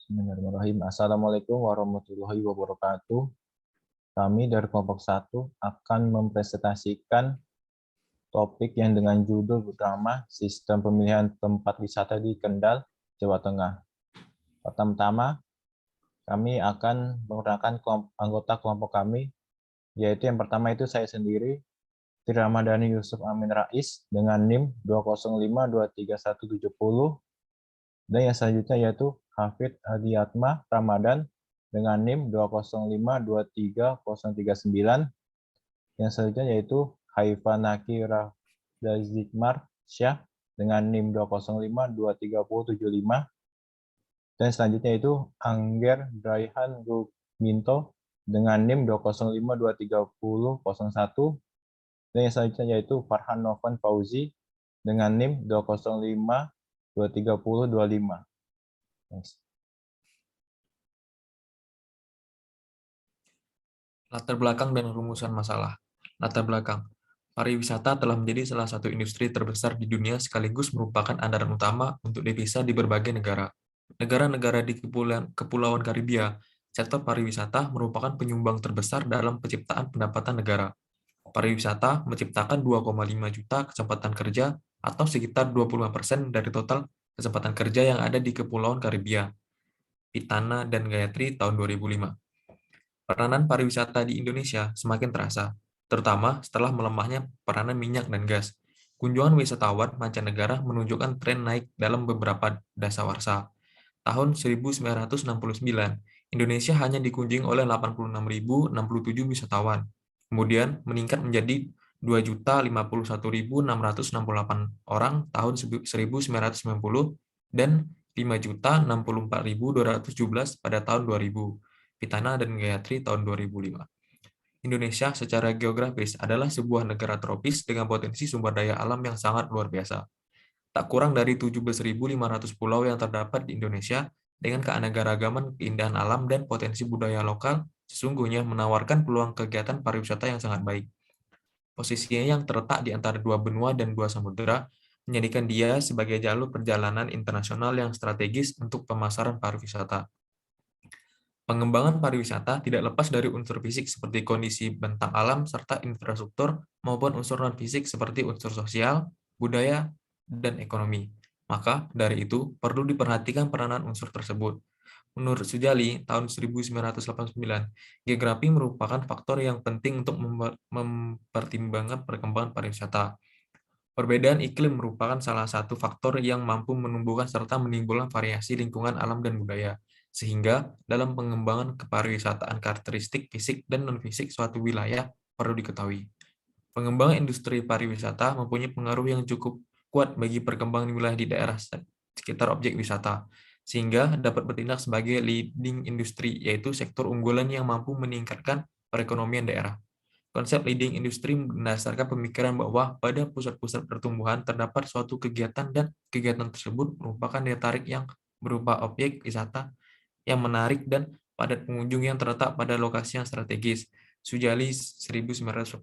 Bismillahirrahmanirrahim. Assalamualaikum warahmatullahi wabarakatuh. Kami dari kelompok 1 akan mempresentasikan topik yang dengan judul utama Sistem Pemilihan Tempat Wisata di Kendal, Jawa Tengah. Pertama-tama, kami akan menggunakan anggota kelompok kami, yaitu yang pertama itu saya sendiri, Tri Ramadhani Yusuf Amin Rais, dengan NIM 205237170, dan yang selanjutnya yaitu Hafid Hadiyatmah Ramadan dengan NIM 205230039. Yang selanjutnya yaitu Haifa Naki Radazikmar Syah dengan NIM 205230075. Dan selanjutnya itu Angger Draihan Ruminto dengan NIM 205230001. Dan yang selanjutnya yaitu Farhan Novan Fauzi dengan NIM 205230025. Latar belakang dan rumusan masalah. Latar belakang. Pariwisata telah menjadi salah satu industri terbesar di dunia sekaligus merupakan andalan utama untuk devisa di berbagai negara. Negara-negara di Kepulauan Karibia, sektor pariwisata merupakan penyumbang terbesar dalam penciptaan pendapatan negara. Pariwisata menciptakan 2,5 juta kesempatan kerja atau sekitar 25% dari total kesempatan kerja yang ada di Kepulauan Karibia. Pitana dan Gayatri tahun 2005. Peranan pariwisata di Indonesia semakin terasa, terutama setelah melemahnya peranan minyak dan gas. Kunjungan wisatawan mancanegara menunjukkan tren naik dalam beberapa dasawarsa. Tahun 1969, Indonesia hanya dikunjungi oleh 86.067 wisatawan. Kemudian meningkat menjadi 2.051.668 orang tahun 1990 dan 5.064.217 pada tahun 2000. Pitana dan Gayatri tahun 2005. Indonesia secara geografis adalah sebuah negara tropis dengan potensi sumber daya alam yang sangat luar biasa. Tak kurang dari 17.500 pulau yang terdapat di Indonesia dengan keanekaragaman keindahan alam dan potensi budaya lokal sesungguhnya menawarkan peluang kegiatan pariwisata yang sangat baik. Posisinya yang terletak di antara dua benua dan dua samudera menjadikan dia sebagai jalur perjalanan internasional yang strategis untuk pemasaran pariwisata. Pengembangan pariwisata tidak lepas dari unsur fisik seperti kondisi bentang alam serta infrastruktur maupun unsur non-fisik seperti unsur sosial, budaya, dan ekonomi. Maka, dari itu, perlu diperhatikan peranan unsur tersebut. Menurut Sujali, tahun 1989, geografi merupakan faktor yang penting untuk mempertimbangkan perkembangan pariwisata. Perbedaan iklim merupakan salah satu faktor yang mampu menumbuhkan serta menimbulkan variasi lingkungan alam dan budaya. Sehingga, dalam pengembangan kepariwisataan karakteristik fisik dan non-fisik suatu wilayah perlu diketahui. Pengembangan industri pariwisata mempunyai pengaruh yang cukup kuat bagi perkembangan wilayah di daerah sekitar objek wisata, sehingga dapat bertindak sebagai leading industri, yaitu sektor unggulan yang mampu meningkatkan perekonomian daerah. Konsep leading industri berdasarkan pemikiran bahwa pada pusat-pusat pertumbuhan terdapat suatu kegiatan dan kegiatan tersebut merupakan daya tarik yang berupa objek wisata yang menarik dan padat pengunjung yang terletak pada lokasi yang strategis. Sujali 1989.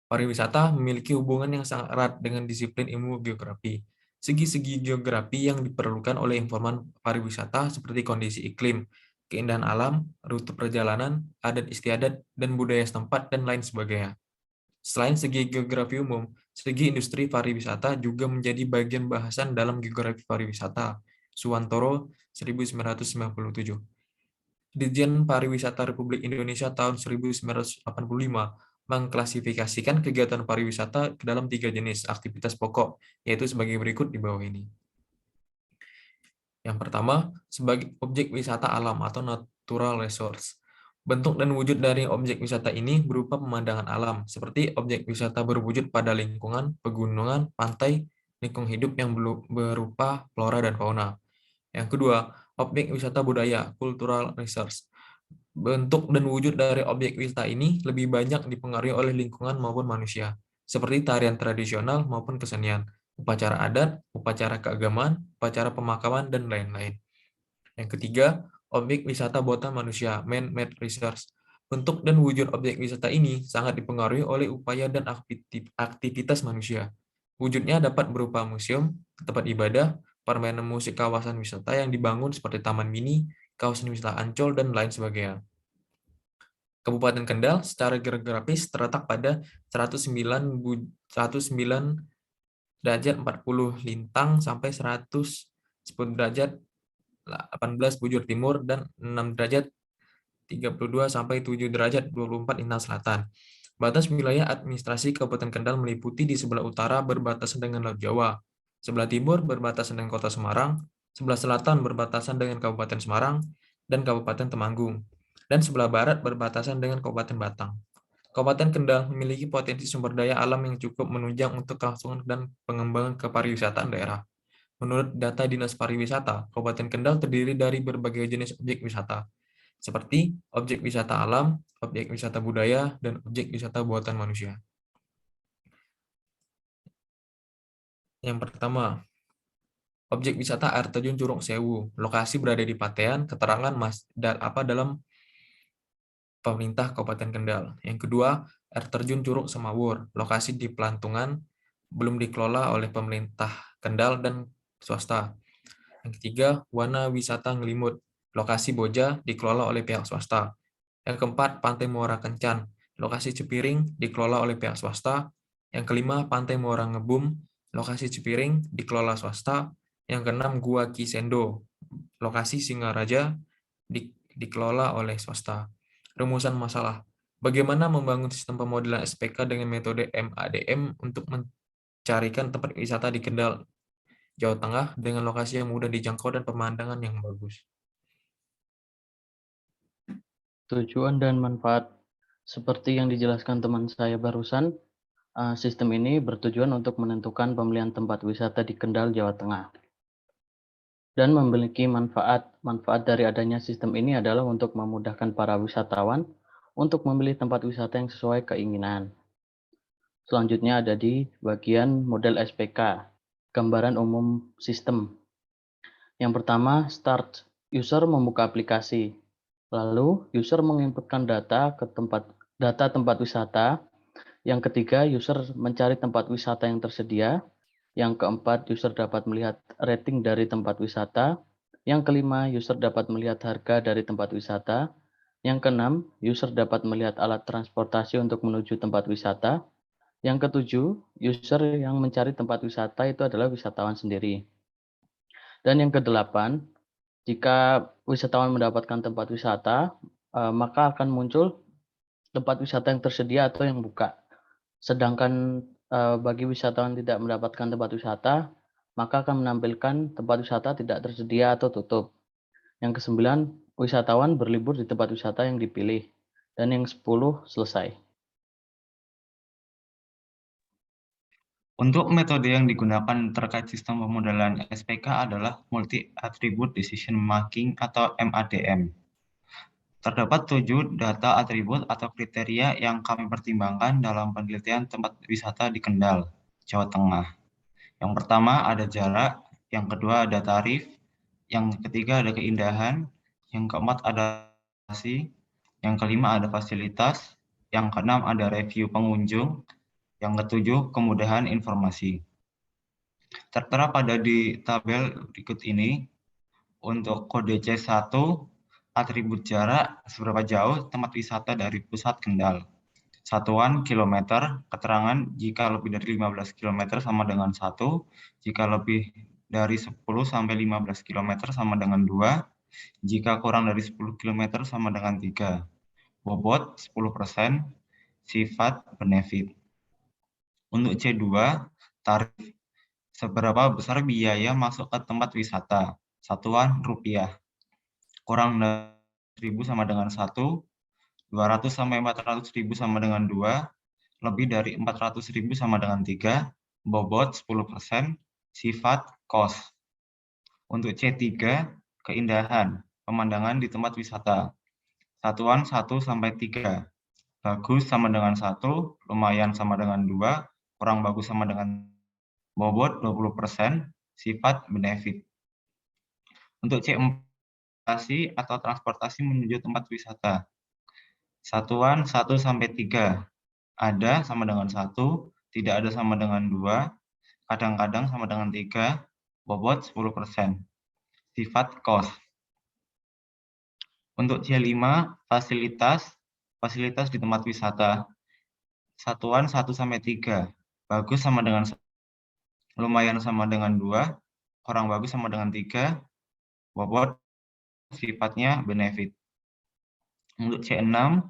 Pariwisata memiliki hubungan yang sangat erat dengan disiplin ilmu geografi. Segi-segi geografi yang diperlukan oleh informan pariwisata seperti kondisi iklim, keindahan alam, rute perjalanan, adat istiadat, dan budaya setempat, dan lain sebagainya. Selain segi geografi umum, segi industri pariwisata juga menjadi bagian bahasan dalam geografi pariwisata. Suwantoro, 1997. Dirjen Pariwisata Republik Indonesia tahun 1985 mengklasifikasikan kegiatan pariwisata ke dalam 3 jenis aktivitas pokok, yaitu sebagai berikut di bawah ini. Yang pertama, sebagai objek wisata alam atau natural resource. Bentuk dan wujud dari objek wisata ini berupa pemandangan alam, seperti objek wisata berwujud pada lingkungan, pegunungan, pantai, lingkungan hidup yang berupa flora dan fauna. Yang kedua, objek wisata budaya, cultural resource. Bentuk dan wujud dari objek wisata ini lebih banyak dipengaruhi oleh lingkungan maupun manusia, seperti tarian tradisional maupun kesenian, upacara adat, upacara keagamaan, upacara pemakaman, dan lain-lain. Yang ketiga, objek wisata buatan manusia, man-made resource. Bentuk dan wujud objek wisata ini sangat dipengaruhi oleh upaya dan aktivitas manusia. Wujudnya dapat berupa museum, tempat ibadah, permainan musik kawasan wisata yang dibangun seperti taman mini, kawasan wisata Ancol, dan lain sebagainya. Kabupaten Kendal secara geografis terletak pada 109 derajat 40 lintang sampai 110 derajat 18 bujur timur dan 6 derajat 32 sampai 7 derajat 24 lintang selatan. Batas wilayah administrasi Kabupaten Kendal meliputi di sebelah utara berbatasan dengan Laut Jawa, sebelah timur berbatasan dengan Kota Semarang, sebelah selatan berbatasan dengan Kabupaten Semarang dan Kabupaten Temanggung, dan sebelah barat berbatasan dengan Kabupaten Batang. Kabupaten Kendal memiliki potensi sumber daya alam yang cukup menunjang untuk kelangsungan dan pengembangan kepariwisataan daerah. Menurut data Dinas Pariwisata, Kabupaten Kendal terdiri dari berbagai jenis objek wisata, seperti objek wisata alam, objek wisata budaya, dan objek wisata buatan manusia. Yang pertama, objek wisata air terjun Curug Sewu. Lokasi berada di Patean, keterangan dalam pemerintah Kabupaten Kendal. Yang kedua, air terjun Curug Semawur. Lokasi di Pelantungan, belum dikelola oleh pemerintah Kendal dan swasta. Yang ketiga, Wana Wisata Ngelimut. Lokasi Boja dikelola oleh pihak swasta. Yang keempat, Pantai Muara Kencan. Lokasi Cepiring dikelola oleh pihak swasta. Yang kelima, Pantai Muara Ngebum. Lokasi Cepiring dikelola swasta. Yang keenam, Gua Kisendo. Lokasi Singaraja dikelola oleh swasta. Rumusan masalah. Bagaimana membangun sistem pemodelan SPK dengan metode MADM untuk mencarikan tempat wisata di Kendal, Jawa Tengah dengan lokasi yang mudah dijangkau dan pemandangan yang bagus. Tujuan dan manfaat. Seperti yang dijelaskan teman saya barusan, sistem ini bertujuan untuk menentukan pemilihan tempat wisata di Kendal, Jawa Tengah. Dan memiliki manfaat. Manfaat dari adanya sistem ini adalah untuk memudahkan para wisatawan untuk memilih tempat wisata yang sesuai keinginan. Selanjutnya ada di bagian model SPK, gambaran umum sistem. Yang pertama, start. User membuka aplikasi. Lalu, user menginputkan data tempat wisata. Yang ketiga, user mencari tempat wisata yang tersedia. Yang keempat, user dapat melihat rating dari tempat wisata. Yang kelima, user dapat melihat harga dari tempat wisata. Yang keenam, user dapat melihat alat transportasi untuk menuju tempat wisata. Yang ketujuh, user yang mencari tempat wisata itu adalah wisatawan sendiri. Dan yang kedelapan, jika wisatawan mendapatkan tempat wisata, maka akan muncul tempat wisata yang tersedia atau yang buka. Sedangkan bagi wisatawan tidak mendapatkan tempat wisata, maka akan menampilkan tempat wisata tidak tersedia atau tutup. Yang kesembilan, wisatawan berlibur di tempat wisata yang dipilih. Dan yang 10 selesai. Untuk metode yang digunakan terkait sistem pemodelan SPK adalah Multi-Attribute Decision Making atau MADM. Terdapat 7 data atribut atau kriteria yang kami pertimbangkan dalam penelitian tempat wisata di Kendal, Jawa Tengah. Yang pertama ada jarak, yang kedua ada tarif, yang ketiga ada keindahan, yang keempat ada lokasi, yang kelima ada fasilitas, yang keenam ada review pengunjung, yang ketujuh kemudahan informasi. Tertera pada di tabel berikut ini, untuk kode C1, atribut jarak seberapa jauh tempat wisata dari pusat Kendal. Satuan kilometer, keterangan jika lebih dari 15 km sama dengan 1, jika lebih dari 10 sampai 15 km sama dengan 2, jika kurang dari 10 km sama dengan 3. Bobot 10%, sifat benefit. Untuk C2, tarif. Seberapa besar biaya masuk ke tempat wisata? Satuan rupiah. Kurang dari 1.000 sama dengan 1, 200 sampai 400.000 sama dengan 2, lebih dari 400.000 sama dengan 3, bobot 10%, sifat cost. Untuk C3, keindahan, pemandangan di tempat wisata. Satuan 1 sampai 3, bagus sama dengan 1, lumayan sama dengan 2, kurang bagus sama dengan bobot 20%, sifat benefit. Untuk C4, atau transportasi menuju tempat wisata. Satuan 1 sampai 3, ada sama dengan 1, tidak ada sama dengan 2, kadang-kadang sama dengan 3, bobot 10%. Sifat cost. Untuk C5, fasilitas di tempat wisata. Satuan 1-3. Bagus sama dengan lumayan sama dengan 2, kurang bagus sama dengan 3, bobot sifatnya benefit. Untuk C6,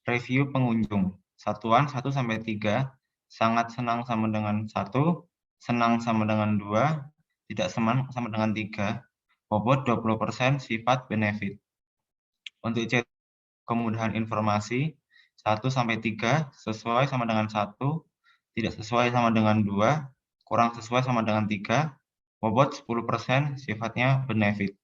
review pengunjung. Satuan 1-3, sangat senang sama dengan 1, senang sama dengan 2, tidak senang sama dengan 3, bobot 20%, sifat benefit. Untuk C, kemudahan informasi, 1-3, sesuai sama dengan 1, tidak sesuai sama dengan 2, kurang sesuai sama dengan 3, bobot 10%, sifatnya benefit.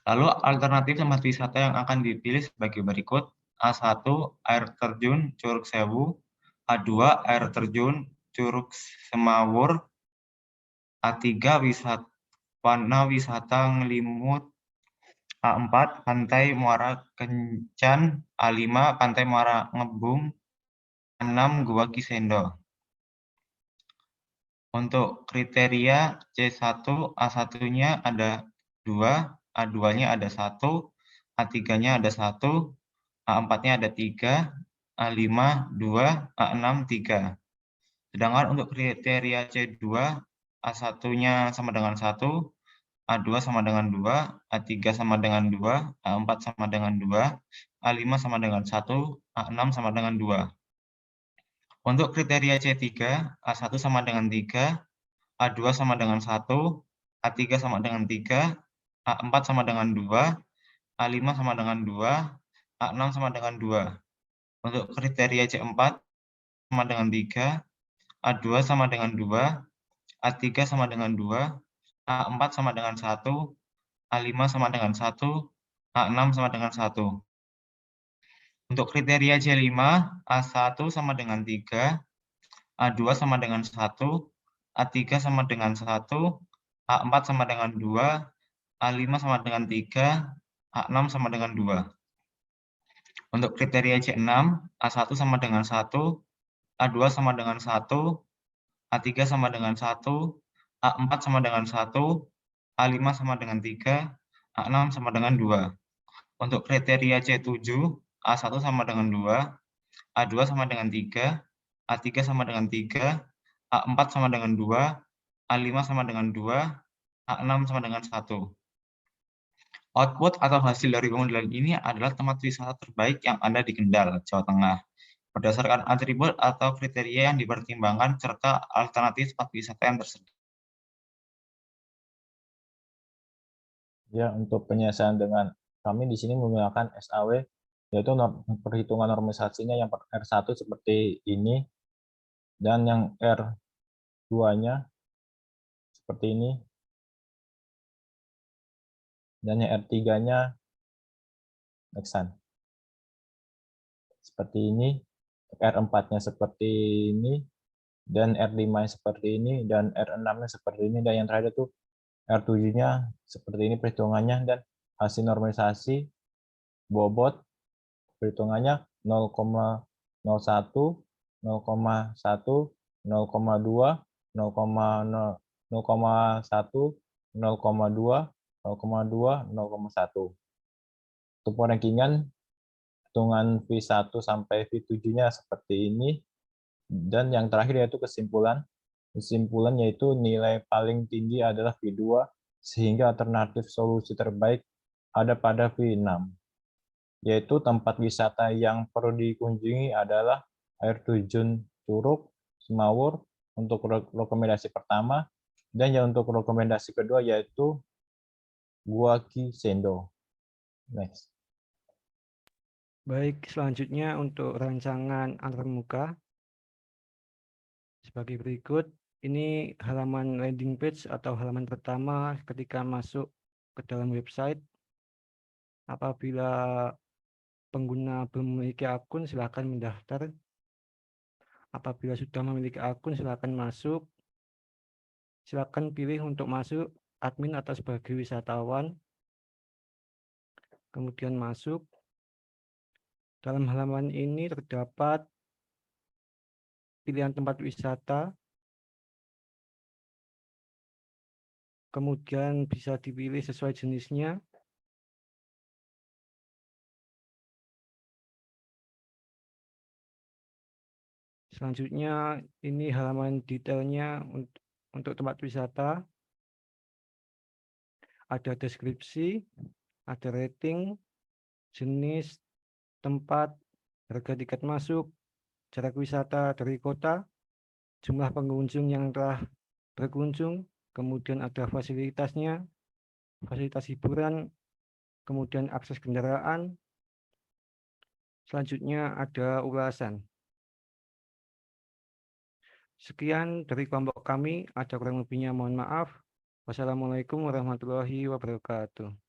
Lalu alternatif tempat wisata yang akan dipilih sebagai berikut. A1, air terjun Curug Sewu. A2, air terjun Curug Semawur. A3, warna wisata Ngelimut. A4, Pantai Muara Kencan. A5, Pantai Muara Ngebum. A6, Gua Kisendo. Untuk kriteria C1, A1-nya ada 2, A2-nya ada 1, A3-nya ada 1, A4-nya ada 3, A5, 2, A6, 3. Sedangkan untuk kriteria C2, A1-nya sama dengan 1, A2 sama dengan 2, A3 sama dengan 2, A4 sama dengan 2, A5 sama dengan 1, A6 sama dengan 2. Untuk kriteria C3, A1 sama dengan 3, A2 sama dengan 1, A3 sama dengan 3, A4 sama dengan 2, A5 sama dengan 2, A6 sama dengan 2. Untuk kriteria C4 sama dengan 3, A2 sama dengan 2, A3 sama dengan 2, A4 sama dengan 1, A5 sama dengan 1, A6 sama dengan 1. Untuk kriteria C5, A1 sama dengan 3, A2 sama dengan 1, A3 sama dengan 1, A4 sama dengan 2, A5 sama dengan 3, A6 sama dengan 2. Untuk kriteria C6, A1 sama dengan 1, A2 sama dengan 1, A3 sama dengan 1, A4 sama dengan 1, A5 sama dengan 3, A6 sama dengan 2. Untuk kriteria C7, A1 sama dengan 2, A2 sama dengan 3, A3 sama dengan 3, A4 sama dengan 2, A5 sama dengan 2, A6 sama dengan 1. Output atau hasil dari pengundian ini adalah tempat wisata terbaik yang ada di Kendal, Jawa Tengah, berdasarkan atribut atau kriteria yang dipertimbangkan serta alternatif tempat wisata yang tersedia. Ya, untuk penyelesaian dengan kami di sini menggunakan SAW, yaitu perhitungan normalisasinya yang R1 seperti ini, dan yang R2-nya seperti ini, dan yang R3-nya Nexan. Seperti ini, R4-nya seperti ini, dan R5-nya seperti ini, dan R6-nya seperti ini, dan yang terakhir itu R7-nya seperti ini perhitungannya, dan hasil normalisasi bobot perhitungannya 0,01, 0,1, 0,2, 0,1, 0,2, 0,1. Untuk rankingan, hitungan V1 sampai V7-nya seperti ini. Dan yang terakhir yaitu kesimpulan. Kesimpulan yaitu nilai paling tinggi adalah V2, sehingga alternatif solusi terbaik ada pada V6. Yaitu tempat wisata yang perlu dikunjungi adalah air terjun Curug Semawur untuk rekomendasi pertama, dan yang untuk rekomendasi kedua yaitu Gua Kisendo. Next. Baik, selanjutnya untuk rancangan antarmuka sebagai berikut. Ini halaman landing page atau halaman pertama ketika masuk ke dalam website. Apabila pengguna belum memiliki akun, silakan mendaftar. Apabila sudah memiliki akun, silakan masuk. Silakan pilih untuk masuk admin atau sebagai wisatawan. Kemudian masuk. Dalam halaman ini terdapat pilihan tempat wisata, kemudian bisa dipilih sesuai jenisnya. Selanjutnya ini halaman detailnya untuk tempat wisata. Ada deskripsi, ada rating, jenis, tempat, harga tiket masuk, jarak wisata dari kota, jumlah pengunjung yang telah berkunjung, kemudian ada fasilitasnya, fasilitas hiburan, kemudian akses kendaraan. Selanjutnya ada ulasan. Sekian dari kelompok kami, ada kurang lebihnya mohon maaf. Wassalamualaikum warahmatullahi wabarakatuh.